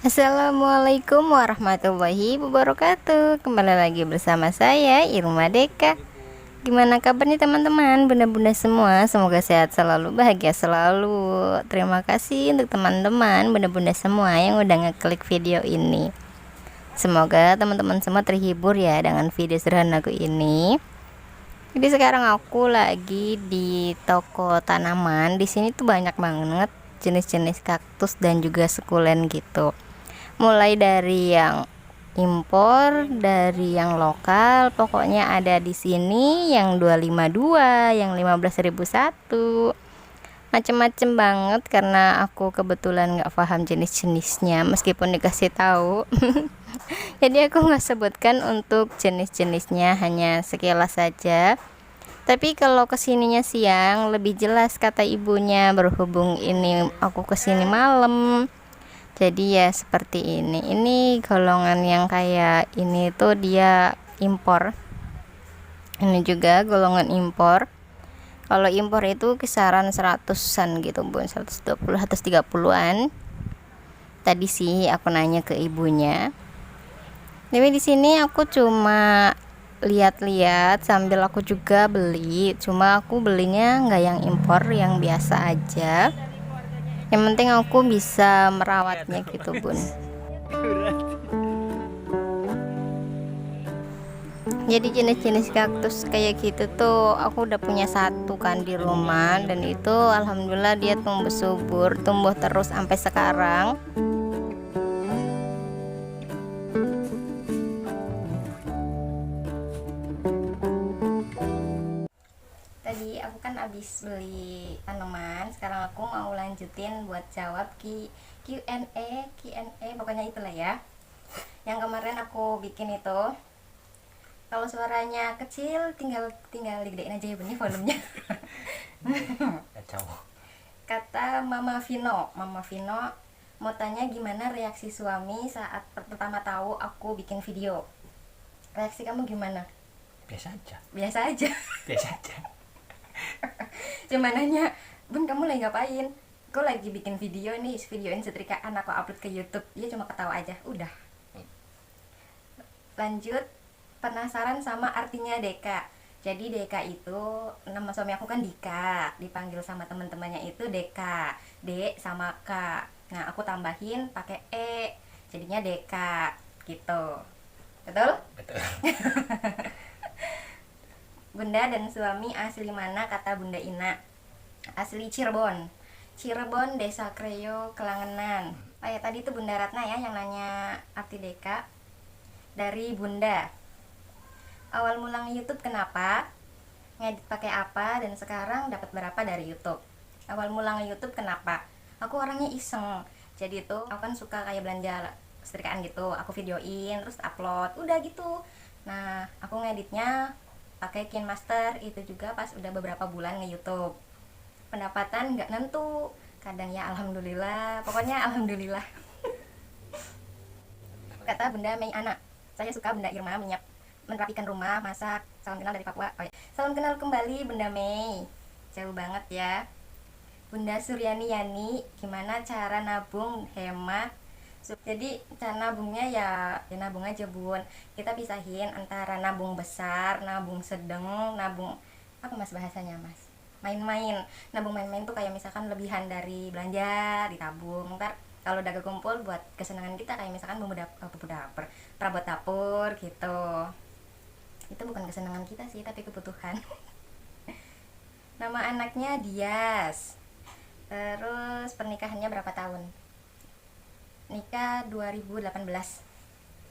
Assalamualaikum warahmatullahi wabarakatuh. Kembali lagi bersama saya Irma Deka. Gimana kabar nih teman-teman, bunda-bunda semua? Semoga sehat selalu, bahagia selalu. Terima kasih untuk teman-teman bunda-bunda semua yang udah ngeklik video ini. Semoga teman-teman semua terhibur ya dengan video sederhanaku ini. Jadi sekarang aku lagi di toko tanaman. Di sini tuh banyak banget jenis-jenis kaktus dan juga sukulen gitu. Mulai dari yang impor, dari yang lokal, pokoknya ada di sini yang 252, yang 15.001. Macem-macem banget karena aku kebetulan nggak paham jenis-jenisnya meskipun dikasih tahu. Jadi aku nggak sebutkan untuk jenis-jenisnya, hanya sekilas saja. Tapi kalau kesininya siang lebih jelas kata ibunya, berhubung ini aku kesini malam. Jadi ya seperti ini golongan yang kayak ini tuh dia impor. Ini juga golongan impor. Kalau impor itu kisaran 100-an gitu bun, 120 130-an. Tadi sih aku nanya ke ibunya. Tapi di sini aku cuma lihat-lihat sambil aku juga beli. Cuma aku belinya nggak yang impor, yang biasa aja. Yang penting aku bisa merawatnya gitu bun. Jadi jenis-jenis kaktus kayak gitu tuh aku udah punya satu kan di rumah, dan itu alhamdulillah dia tumbuh subur, tumbuh terus sampai sekarang. Tadi aku kan habis beli tanaman, sekarang aku mau lanjutin buat jawab Q&A pokoknya itulah ya. Yang kemarin aku bikin itu. Kalau suaranya kecil tinggal digedein aja ya bunyi volumenya. Kacau. Kata Mama Vino mau tanya gimana reaksi suami saat pertama tahu aku bikin video. Reaksi kamu gimana? Biasa aja. Biasa aja. Biasa aja. Cuma nanya, bun kamu lagi ngapain? Aku lagi bikin video nih, videoin setrikaan aku upload ke YouTube. Dia cuma ketawa aja, udah. Lanjut, penasaran sama artinya Deka. Jadi Deka itu nama suami aku kan Dika, dipanggil sama teman-temannya itu Deka, D sama K. Nah aku tambahin pakai E, jadinya Deka gitu. Betul? Betul. Bunda dan suami asli mana? Kata Bunda Ina. Asli Cirebon. Cirebon, Desa Kreo, Kelangenan. Oh ya, tadi itu Bunda Ratna ya yang nanya arti Deka. Dari Bunda. Awal mulang YouTube kenapa? Ngedit pakai apa dan sekarang dapat berapa dari YouTube? Awal mulang YouTube kenapa? Aku orangnya iseng. Jadi itu aku kan suka kayak belanja setrikaan gitu, aku videoin terus upload, udah gitu. Nah, aku ngeditnya pakai KineMaster, itu juga pas udah beberapa bulan nge-YouTube. Pendapatan nggak nentu, kadang ya alhamdulillah, pokoknya alhamdulillah. Kata Bunda Mei anak, saya suka Bunda Irma merapikan rumah, masak. Salam kenal dari Papua. Oh ya. Salam kenal kembali Bunda Mei. Jauh banget ya. Bunda Suryani Yani, gimana cara nabung hemat? Jadi cara nabungnya ya nabung aja bun. Kita pisahin antara nabung besar, nabung sedang, nabung apa mas bahasanya mas? Main-main. Nabung main-main tuh kayak misalkan lebihan dari belanja ditabung. Ntar kalau udah kekumpul buat kesenangan kita kayak misalkan bumbu dapur, perabot dapur gitu. Itu bukan kesenangan kita sih, tapi kebutuhan. Nama anaknya Dias. Terus pernikahannya berapa tahun? Nikah 2018.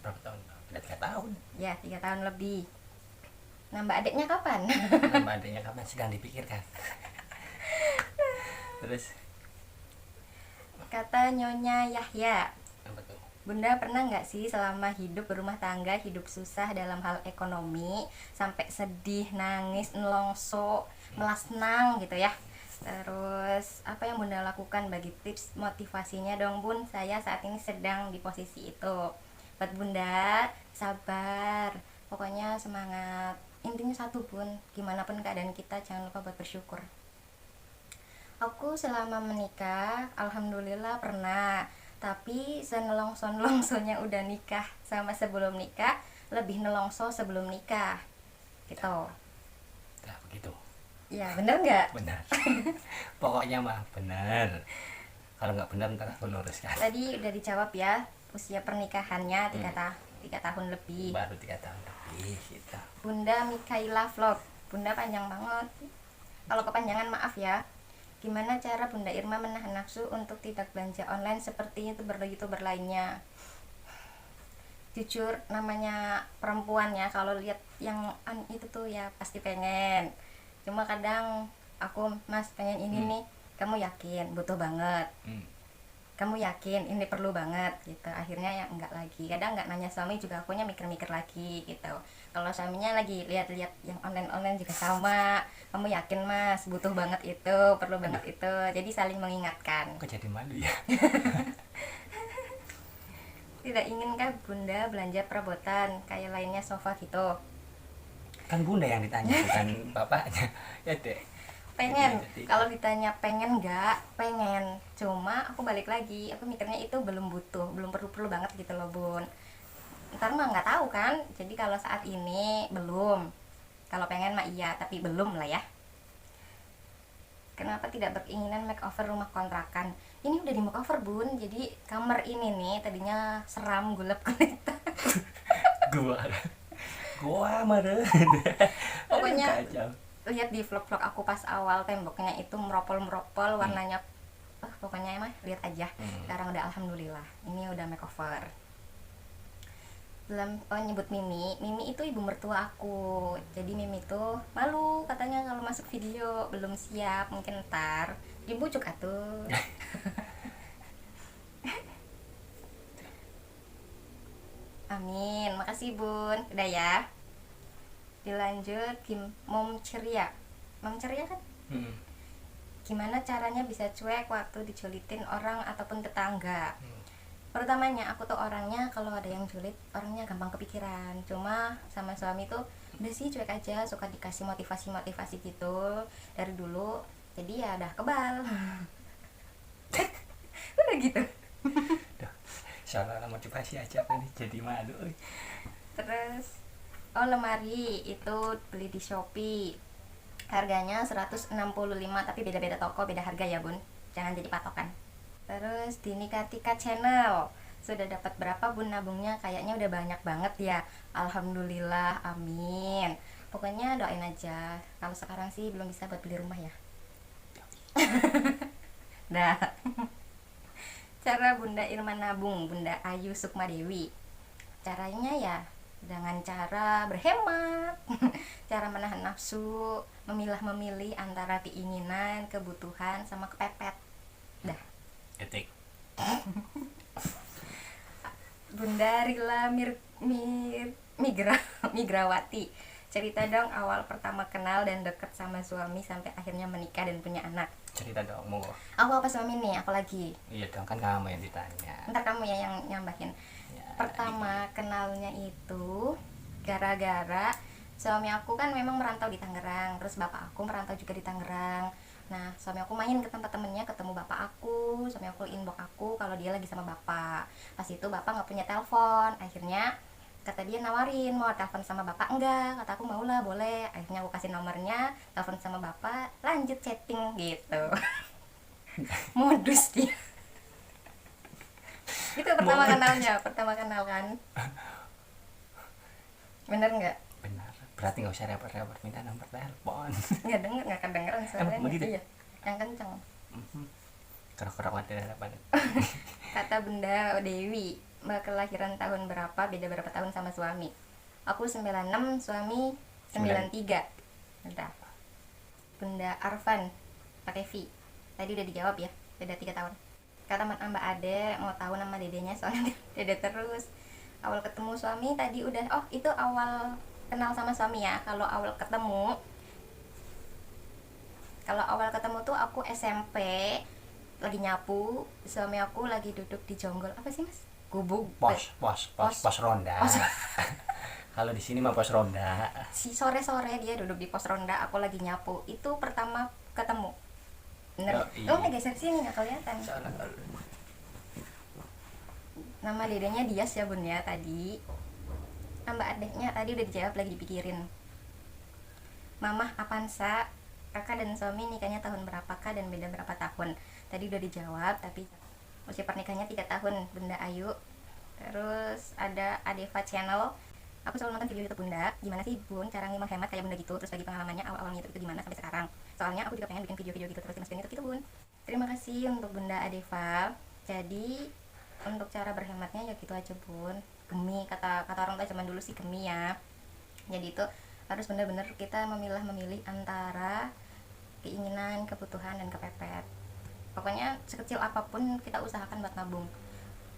Berapa tahun? Udah 3 tahun. Ya, 3 tahun lebih. Nambah adiknya kapan? Nama adanya kapan sedang dipikirkan. Terus Kata Nyonya Yahya, apa tuh? Bunda pernah nggak sih selama hidup berumah tangga hidup susah dalam hal ekonomi, sampai sedih, nangis, nelongso, melasnang gitu ya? Terus apa yang Bunda lakukan, bagi tips motivasinya dong Bun, saya saat ini sedang di posisi itu. Buat Bunda, sabar, pokoknya semangat. Intinya satu Bun, gimana pun keadaan kita jangan lupa buat bersyukur. Aku selama menikah alhamdulillah pernah Tapi senelongso-nelongsonya udah nikah sama sebelum nikah lebih nelongso sebelum nikah gitu. Nah, begitu. Ya bener nggak? Benar. Pokoknya mah benar. Kalau nggak benar ntar aku luruskan. Tadi udah dijawab ya, usia pernikahannya 3 tahun lebih. Baru 3 tahun lebih gitu. Bunda Mikaela Vlog. Bunda panjang banget. Kalau kepanjangan maaf ya. Gimana cara Bunda Irma menahan nafsu untuk tidak belanja online seperti youtuber lainnya? Jujur, namanya perempuan ya, kalau lihat yang itu tuh ya pasti pengen. Cuma kadang aku, Mas pengen ini nih, kamu yakin butuh banget? Kamu yakin ini perlu banget gitu. Akhirnya ya enggak lagi. Kadang enggak nanya suami juga, akunya mikir-mikir lagi gitu. Kalau suaminya lagi lihat-lihat yang online juga sama, kamu yakin Mas butuh banget itu, perlu banget itu. Jadi saling mengingatkan. Kok jadi malu ya? Tidak inginkah Bunda belanja perabotan kayak lainnya sofa gitu? Kan Bunda yang ditanya bukan bapaknya. Ya deh. Pengen. Jadi- Kalau ditanya pengen nggak, pengen. Cuma aku balik lagi, aku mikirnya itu belum butuh, belum perlu banget gitu loh Bun. Ntar mah nggak tahu kan. Jadi kalau saat ini belum. Kalau pengen mah iya, tapi belum lah ya. Kenapa tidak berkeinginan makeover rumah kontrakan? Ini udah di makeover Bun. Jadi kamar ini nih tadinya seram, gulap gulita. Gua meren. Pokoknya Kacau. lihat di vlog-vlog aku pas awal, temboknya itu meropol-meropol, warnanya pokoknya emang lihat aja. Sekarang udah alhamdulillah. Ini udah makeover. Belum nyebut Mimi itu ibu mertua aku. Jadi Mimi tuh malu katanya kalau masuk video, belum siap, mungkin ntar dibujuk atuh. Amin, makasih Bun. Udah ya. Dilanjut Mom Ceria. Mom Ceria kan? Gimana caranya bisa cuek waktu dijulitin orang ataupun tetangga? Pertamanya aku tuh orangnya kalau ada yang julid, orangnya gampang kepikiran. Cuma sama suami tuh udah sih cuek aja, suka dikasih motivasi gitu dari dulu. Jadi ya udah kebal. Udah gitu. Salah motivasi aja aku nih jadi malu. Terus lemari itu beli di Shopee. Harganya 165, tapi beda-beda toko, beda harga ya Bun. Jangan jadi patokan. Terus Dini Katika Channel. Sudah dapat berapa Bun nabungnya? Kayaknya udah banyak banget ya. Alhamdulillah, amin. Pokoknya doain aja. Kalau sekarang sih belum bisa buat beli rumah ya. Dah. Cara Bunda Irma nabung, Bunda Ayu Sukmadewi. Caranya ya dengan cara berhemat, cara menahan nafsu, memilah-memilih antara keinginan, kebutuhan, sama kepepet. Dah. Etik. Bunda Rila Migrawati, cerita dong awal pertama kenal dan deket sama suami sampai akhirnya menikah dan punya anak. Cerita dong, monggo. Aku apa suami nih? Aku lagi. Iya dong, kan kamu yang ditanya. Ntar kamu ya yang nyambahin. Ya, Pertama kenalnya itu gara-gara suami aku kan memang merantau di Tangerang, terus bapak aku merantau juga di Tangerang. Nah suami aku main ke tempat temennya, ketemu bapak aku, suami aku inbox aku kalau dia lagi sama bapak. Pas itu bapak nggak punya telepon, akhirnya kata dia nawarin mau telepon sama bapak enggak, kata aku mau lah boleh. Akhirnya aku kasih nomornya, telepon sama bapak, lanjut chatting gitu. Modus dia. Itu pertama pertama kenal kan. Bener nggak? benar. Berarti nggak usah repot-repot minta nomor telepon. Nggak kedengeran suaranya. Emang begitu? Iya, yang kenceng. Kerok-kerok ada harapan. Kata Bunda Dewi, Mbak kelahiran tahun berapa? Beda berapa tahun sama suami? Aku 96, suami 93. Udah. Bunda Arfan pakai V. Tadi udah dijawab ya, beda 3 tahun. Kata Mbak Ade, mau tahu nama dedenya soalnya dede terus. Awal ketemu suami tadi udah, oh itu awal kenal sama suami ya. Kalau awal ketemu tuh aku SMP, lagi nyapu, suami aku lagi duduk di jonggol apa sih Mas? Gubuk. Pos ronda. Kalau di sini mah pos ronda. Si sore-sore dia duduk di pos ronda, aku lagi nyapu. Itu pertama ketemu. Bener. Oh, iya. Lu nggak geser sini nggak kelihatan. Soalnya Nama dedenya Dias ya bun ya tadi. Mbak adeknya tadi udah dijawab, lagi dipikirin. Mamah Apansa, kakak dan suami nikahnya tahun berapa kak dan beda berapa tahun? Tadi udah dijawab, tapi usia pernikahannya 3 tahun Bunda Ayu. Terus ada Adeva Channel. Aku selalu nonton video YouTube Bunda. Gimana sih Bun cara menghemat kayak Bunda gitu? Terus bagi pengalamannya awal-awal YouTube itu gimana sampai sekarang? Soalnya aku juga pengen bikin video-video gitu terus dimasukin YouTube gitu Bun. Terima kasih untuk Bunda Adeva. Jadi untuk cara berhematnya ya gitu aja Bun. Gemi, kata orang tua zaman dulu sih gemi ya. Jadi itu harus benar-benar kita memilih antara keinginan, kebutuhan, dan kepepet. Pokoknya sekecil apapun kita usahakan buat nabung.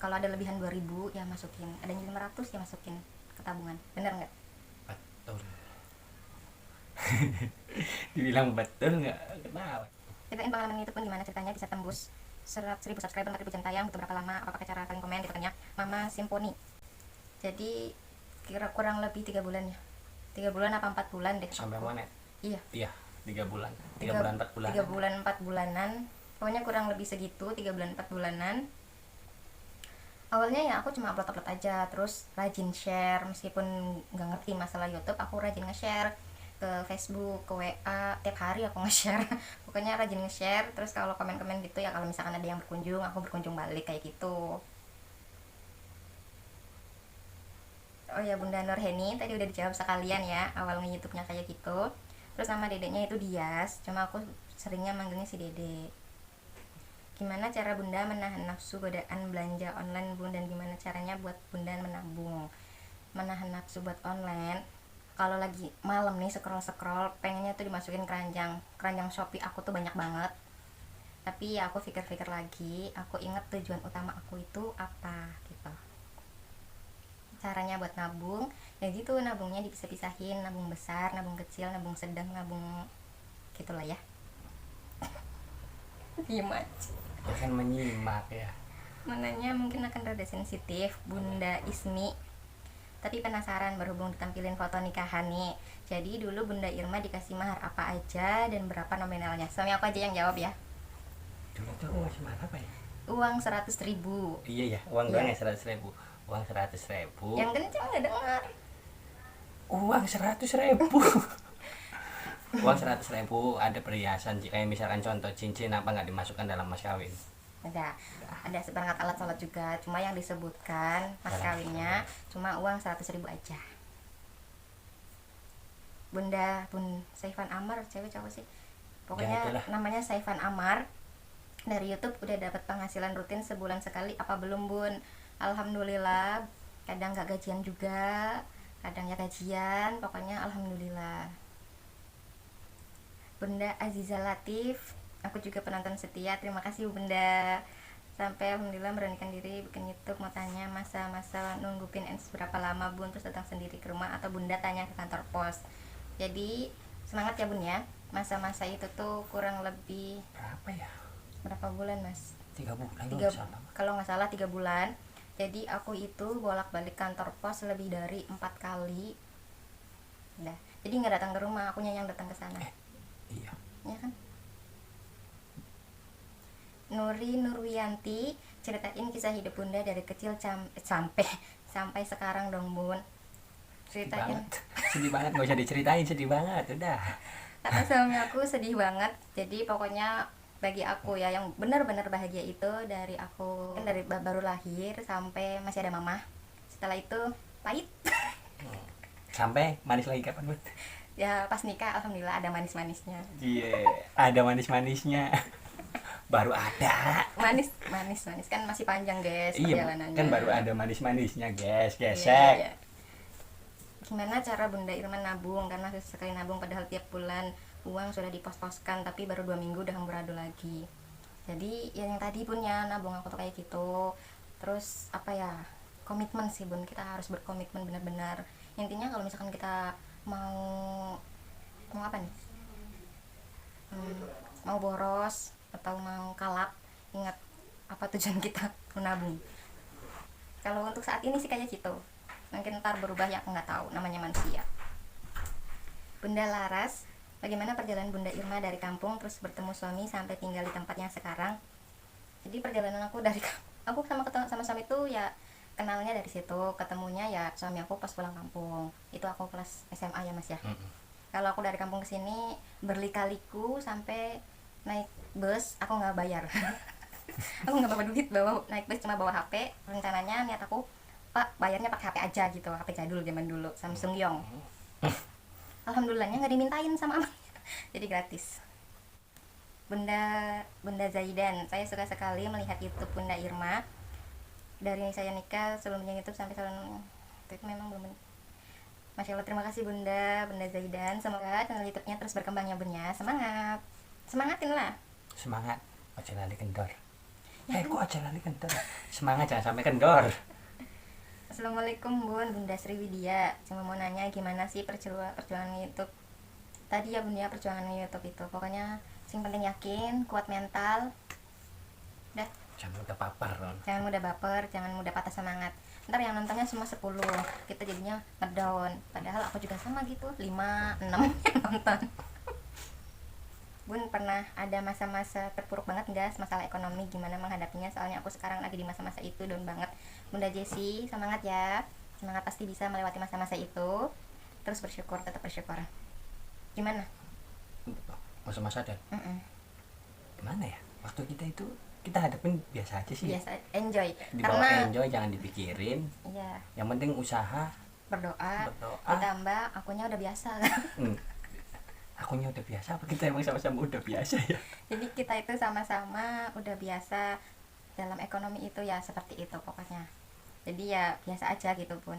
Kalau ada lebihan 2000 ya masukin, adanya 500 ya masukin ke tabungan. Bener nggak? Betul. Dibilang betul nggak kenal. Ceritain pengalaman itu pun gimana ceritanya bisa tembus 1000 subscriber 4000 jam tayang, butuh berapa lama, apa pakai cara kalian komen gitu kan ya. Mama Simponi. Jadi kurang lebih 3 bulan ya. 3 bulan apa 4 bulan deh. Sampai mana? Iya. Iya, 3 bulan. 3 bulan 4 bulan. 3 bulan 4 bulanan. Pokoknya kurang lebih segitu, 3 bulan 4 bulanan. Awalnya ya aku cuma upload aja, terus rajin share meskipun nggak ngerti masalah YouTube, aku rajin nge-share ke Facebook, ke WA, tiap hari aku nge-share. Pokoknya rajin nge-share, terus kalau komen-komen gitu ya kalau misalkan ada yang berkunjung, aku berkunjung balik kayak gitu. Oh ya Bunda Nurheni tadi udah dijawab sekalian ya, awal nge-YouTube-nya kayak gitu. Terus sama dedeknya itu Dias, cuma aku seringnya manggilnya si Dede. Gimana cara Bunda menahan nafsu godaan belanja online Bun, dan gimana caranya buat Bunda menabung? Menahan nafsu buat online, kalau lagi malam nih scroll pengennya tuh dimasukin keranjang Shopee aku tuh banyak banget, tapi ya aku pikir-pikir lagi, aku inget tujuan utama aku itu apa gitu. Caranya buat nabung ya gitu, nabungnya dipisah-pisahin, nabung besar, nabung kecil, nabung sedang, nabung gitulah ya. Gimana? Akan menyimak ya. Mananya mungkin akan rada sensitif Bunda Ismi, tapi penasaran berhubung ditampilin foto nikahan nih. Jadi dulu Bunda Irma dikasih mahar apa aja dan berapa nominalnya? Suami aku aja yang jawab ya. Dulu tuh aku masih mahar apa ya? Uang 100.000. Iya ya, uang doang ya 100.000. Uang 100.000. Yang kenceng nggak dengar. Uang 100.000. Uang 100.000 ada perhiasan, kayak misalkan contoh cincin apa nggak dimasukkan dalam mas kawin? Ada seperangkat alat sholat juga, cuma yang disebutkan mas kawinnya cuma uang 100.000 aja. Bun Saifan Amar, cewek cowok sih pokoknya Ya, namanya Saifan Amar, dari YouTube udah dapat penghasilan rutin sebulan sekali apa belum Bun? Alhamdulillah, kadang nggak gajian juga, kadang ya gajian, pokoknya alhamdulillah. Bunda Aziza Latif, aku juga penonton setia, terima kasih Bunda. Sampai alhamdulillah beranikan diri bikin YouTube. Mau tanya masa-masa nunggu pin berapa lama Bun, terus datang sendiri ke rumah atau Bunda tanya ke kantor pos? Jadi semangat ya Bun ya. Masa-masa itu tuh kurang lebih berapa bulan Mas? 3 bulan kalau nggak salah 3 bulan. Jadi aku itu bolak-balik kantor pos lebih dari 4 kali. Udah. Jadi nggak datang ke rumah, akunya yang datang ke sana. Iya. Ya kan? Nuri Nurwiyanti, ceritain kisah hidup Bunda dari kecil sampai sekarang dong Bun. Ceritain. Sedih banget, nggak usah diceritain, sedih banget udah. Kata suami aku sedih banget. Jadi pokoknya bagi aku ya yang benar-benar bahagia itu dari aku dari baru lahir sampai masih ada mama. Setelah itu pahit. Sampai manis lagi kapan Bun? Ya pas nikah alhamdulillah ada manis-manisnya. Iya, ada manis-manisnya. Baru ada. Manis kan masih panjang guys perjalanannya. Kan baru ada manis-manisnya guys, gesek. Iya. Gimana cara Bunda Irma nabung? Karena susah sekali nabung, padahal tiap bulan uang sudah dipos-poskan, tapi baru 2 minggu udah amburadul lagi. Jadi ya yang tadi Bun ya, nabung aku tuh kayak gitu. Terus apa ya, komitmen sih Bun, kita harus berkomitmen benar-benar. Intinya kalau misalkan kita mau apa nih, mau boros atau mau kalap, ingat apa tujuan kita menabung. Kalau untuk saat ini sih kayak gitu, mungkin ntar berubah ya, aku nggak tahu, namanya manusia. Bunda Laras, bagaimana perjalanan Bunda Irma dari kampung terus bertemu suami sampai tinggal di tempatnya sekarang? Jadi perjalanan aku dari aku sama suami itu ya kenalnya dari situ, ketemunya ya suami aku pas pulang kampung. Itu aku kelas SMA ya Mas ya. Kalau aku dari kampung ke sini berlikaliku sampai naik bus aku nggak bayar. Aku nggak bawa duit, naik bus cuma bawa HP. Rencananya niat aku, Pak bayarnya pakai HP aja gitu, HP jadul zaman dulu, Samsung Yong. Alhamdulillahnya nggak dimintain sama abang, jadi gratis. Bunda Zaidan, saya suka sekali melihat YouTube Bunda Irma. Dari saya nikah sebelumnya YouTube sampai tahun itu memang belum. Masya Allah, terima kasih Bunda Zaidan. Semoga channel YouTube-nya terus berkembang ya Bunda. Semangat, semangatin lah. Semangat, aja lali kendor. Kok aja lali kendor? Semangat, jangan sampai kendor. Assalamualaikum Bunda Sri Widya. Cuma mau nanya gimana sih perjuangan YouTube tadi ya Bunda, perjuangan YouTube itu. Pokoknya yang penting yakin, kuat mental. Udah. Jangan mudah baper. Jangan mudah baper, jangan mudah patah semangat. Ntar yang nontonnya cuma 10, kita jadinya ngedown. Padahal aku juga sama gitu, 5, 6 yang nonton. Bun, pernah ada masa-masa terpuruk banget nggak masalah ekonomi, gimana menghadapinya? Soalnya aku sekarang lagi di masa-masa itu, down banget. Bunda Jessi, semangat ya. Semangat, pasti bisa melewati masa-masa itu. Terus bersyukur, tetap bersyukur. Gimana? Masa-masa dan gimana ya? Waktu kita hadapin biasa aja sih. Biasa, enjoy. Dibawa Karena enjoy, jangan dipikirin. iya, Yang penting usaha, berdoa. berdoa. Ditambah akunya udah biasa. Akunya udah biasa apa kita emang sama-sama udah biasa ya? Jadi kita itu sama-sama udah biasa dalam ekonomi itu ya, seperti itu pokoknya. Jadi ya biasa aja gitu Bun.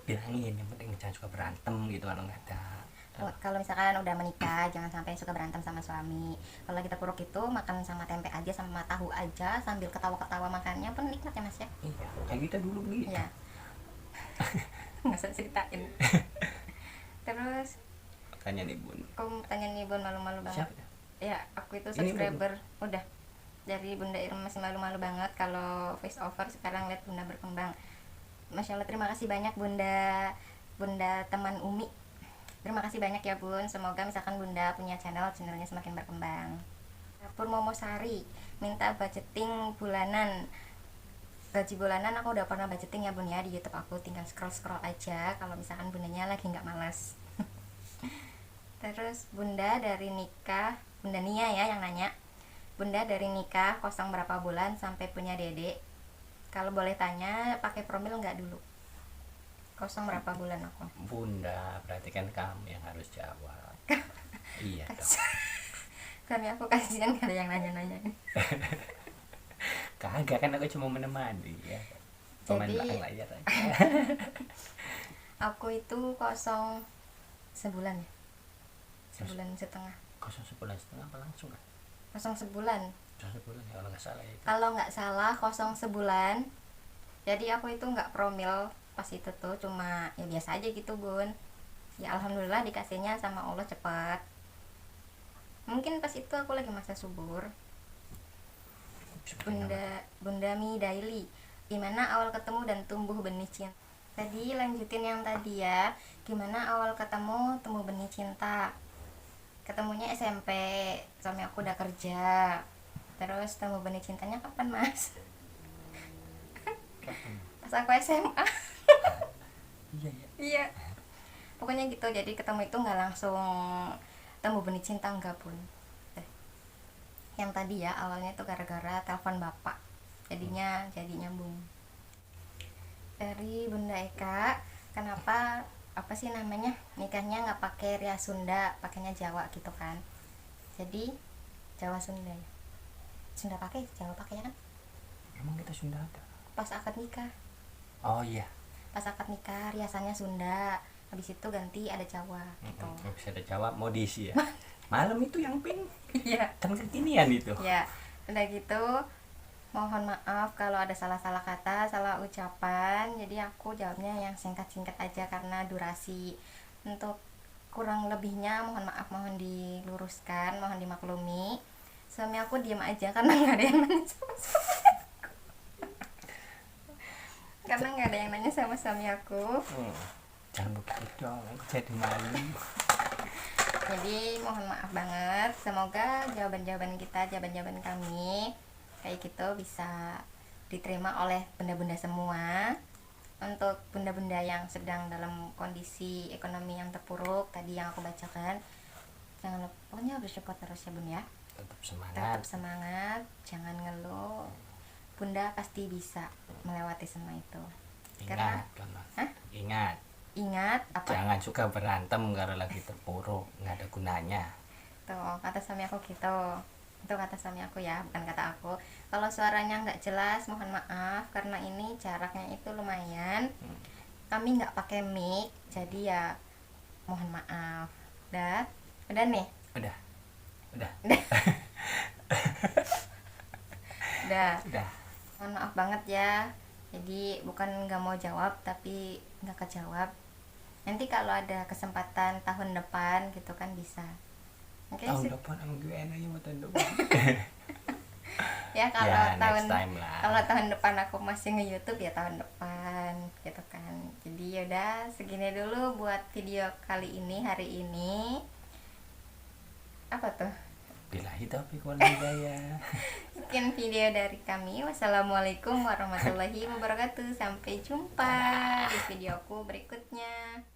Bilangin yang penting jangan suka berantem gitu kalau nggak ada. Kalau misalkan udah menikah jangan sampai suka berantem sama suami. Kalau kita terpuruk itu makan sama tempe aja, sama tahu aja, sambil ketawa-ketawa makannya pun nikmat ya Mas ya. Iya, kayak kita dulu begitu. Iya. Nggak usah ceritain. Terus Tanya nih Bun. kamu tanya nih Bun, malu-malu banget. Siapa? Ya aku itu Ini subscriber udah dari Bunda Irma, masih malu-malu banget kalau voice over. Sekarang lihat Bunda berkembang. Masya Allah, terima kasih banyak Bunda teman Umi. Terima kasih banyak ya Bun. Semoga misalkan Bunda punya channelnya semakin berkembang. Purmomosari minta budgeting bulanan. Gaji bulanan aku udah pernah budgeting ya Bun ya di YouTube aku, tinggal scroll aja kalau misalkan bundanya lagi nggak malas. Terus Bunda dari nikah, Bunda Nia ya yang nanya. Bunda dari nikah kosong berapa bulan sampai punya dedek? Kalau boleh tanya pakai promil nggak dulu? Kosong berapa bulan aku? Bunda, berarti kan kamu yang harus jawab. Iya dong. Kami aku kasihan gak ada yang nanya-nanya. Kagak, kan aku cuma menemani ya. Pemain Jadi belakang layar aja. aku itu kosong sebulan ya, sebulan setengah. Kosong sebulan setengah apa langsung kan? Kosong sebulan. Kosong sebulan ya kalau nggak salah ya. Kalau nggak salah kosong sebulan. Jadi aku itu nggak promil pas itu tuh, cuma ya biasa aja gitu Bun. Ya alhamdulillah dikasihnya sama Allah cepat. Mungkin pas itu aku lagi masa subur. Bunda Mi Daily, gimana awal ketemu dan tumbuh benih cinta? Tadi lanjutin yang tadi ya, gimana awal ketemu tumbuh benih cinta? Ketemunya SMP, suami aku udah kerja. Terus tumbuh benih cintanya kapan Mas? Pas aku SMA. Iya ya. Iya, pokoknya gitu. Jadi ketemu itu nggak langsung tumbuh benih cinta, enggak Pun. Yang tadi ya awalnya itu gara-gara telepon bapak, jadinya jadi nyambung. Dari Bunda Eka, kenapa apa sih namanya nikahnya nggak pakai rias Sunda, pakainya Jawa gitu kan? Jadi Jawa Sunda ya. Sunda pakai, Jawa pakai ya kan? Emang kita Sunda ada? Pas akad nikah. Oh iya. Pas akad nikah riasannya Sunda, habis itu ganti ada Jawa gitu. Bisa ada jawab modis ya. Malam itu yang pink. Iya. Kan kekinian itu. Ya, udah gitu mohon maaf kalau ada salah-salah kata, salah ucapan. Jadi aku jawabnya yang singkat-singkat aja karena durasi. Untuk kurang lebihnya mohon maaf, mohon diluruskan, mohon dimaklumi. Suami aku diam aja karena nggak ada yang nanya sama suami aku. Karena nggak ada yang nanya sama suami aku. Jangan begitu dong, aku jadi malu. Jadi mohon maaf banget. Semoga jawaban-jawaban kami kayak gitu bisa diterima oleh bunda-bunda semua. Untuk bunda-bunda yang sedang dalam kondisi ekonomi yang terpuruk tadi yang aku bacakan, jangan lupa, pokoknya harus support terus ya bun ya. Tetap semangat. Tetap semangat, jangan ngeluh. Bunda pasti bisa melewati semua itu. Ingat, Hah? Ingat apa? Jangan suka berantem kalau lagi terpuruk, nggak ada gunanya. Tuh kata suami aku gitu. Itu kata suami aku ya, bukan kata aku. Kalau suaranya nggak jelas mohon maaf karena ini jaraknya itu lumayan. Kami nggak pakai mic, jadi ya mohon maaf. Udah nih. Udah. Udah. Mohon maaf banget ya. Jadi bukan nggak mau jawab tapi nggak kejawab. Nanti kalau ada kesempatan tahun depan gitu kan bisa. Oke, Tahun depan aku gimana ya tahun depan. Ya kalau Ya, tahun next time lah. kalau tahun depan aku masih nge-YouTube ya tahun depan gitu kan. Jadi yaudah segini dulu buat video kali ini, hari ini. Apa tuh? Billahi taufiq wal hidayah. Sekian video dari kami. Wassalamualaikum warahmatullahi wabarakatuh. Sampai jumpa di videoku berikutnya.